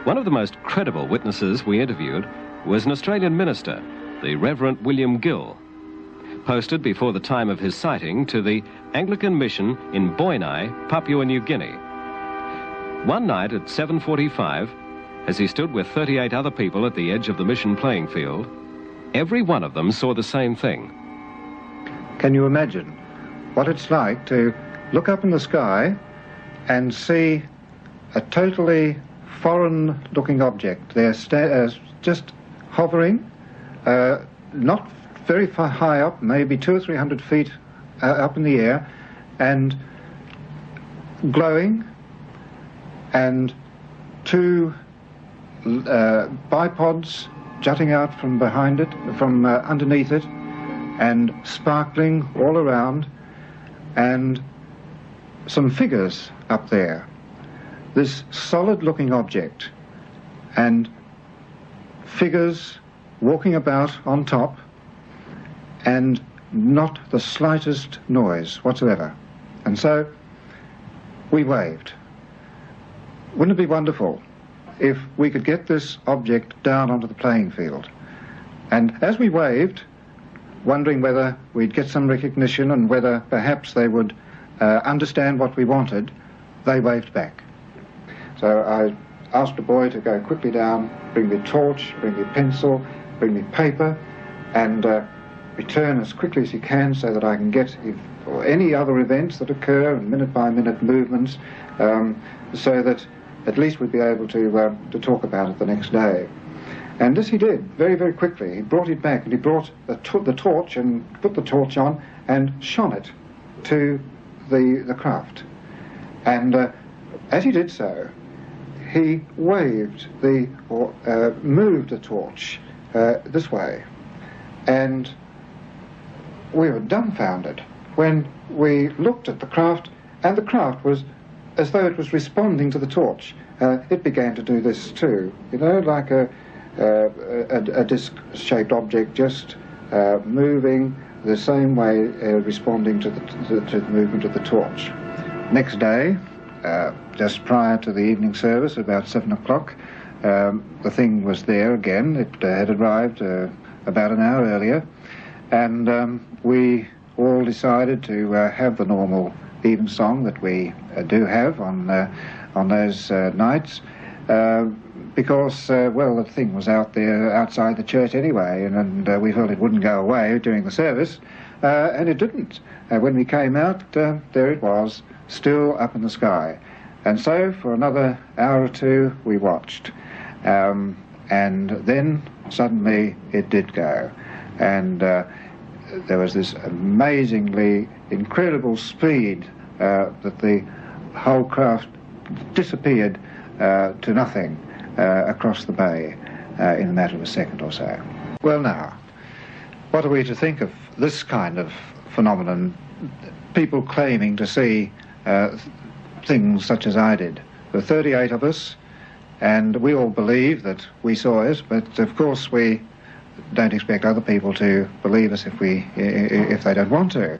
One of the most credible witnesses we interviewed was an Australian minister, the Reverend William Gill, posted before the time of his sighting to the Anglican Mission in Boianai, Papua New Guinea. One night at 7:45, as he stood with 38 other people at the edge of the mission playing field, every one of them saw the same thing. Can you imagine what it's like to look up in the sky and see a totally foreign-looking object there just hovering, not very far high up, maybe 200 or 300 feet up in the air, and glowing, and two bipods jutting out from behind it, from underneath it, and sparkling all around, and some figures up there. This solid-looking object, and figures walking about on top, and not the slightest noise whatsoever. And so we waved. Wouldn't it be wonderful if we could get this object down onto the playing field? And as we waved, wondering whether we'd get some recognition and whether perhaps they would understand what we wanted, they waved back. So I asked a boy to go quickly down, bring me a torch, bring me a pencil, bring me paper, and return as quickly as he can so that I can get or any other events that occur and minute-by-minute movements, so that at least we'd be able to talk about it the next day. And this he did very, very quickly. He brought it back, and he brought the torch and put the torch on and shone it to the craft. And as he did so, he waved moved the torch this way, and we were dumbfounded when we looked at the craft, and the craft was as though it was responding to the torch. It began to do this too, you know, like a disc-shaped object, just moving the same way, responding to the movement of the torch. Next day, just prior to the evening service, about 7 o'clock, the thing was there again. It had arrived about an hour earlier, and we all decided to have the normal evensong that we do have on those nights, because, well, the thing was out there outside the church anyway, and we felt it wouldn't go away during the service, and it didn't. When we came out, there it was, still up in the sky. And so for another hour or two we watched, and then suddenly it did go, and there was this amazingly incredible speed that the whole craft disappeared to nothing across the bay in a matter of a second or so. Well, now, what are we to think of this kind of phenomenon? People claiming to see things such as I did. There were 38 of us, and we all believe that we saw it, but of course we don't expect other people to believe us if they don't want to.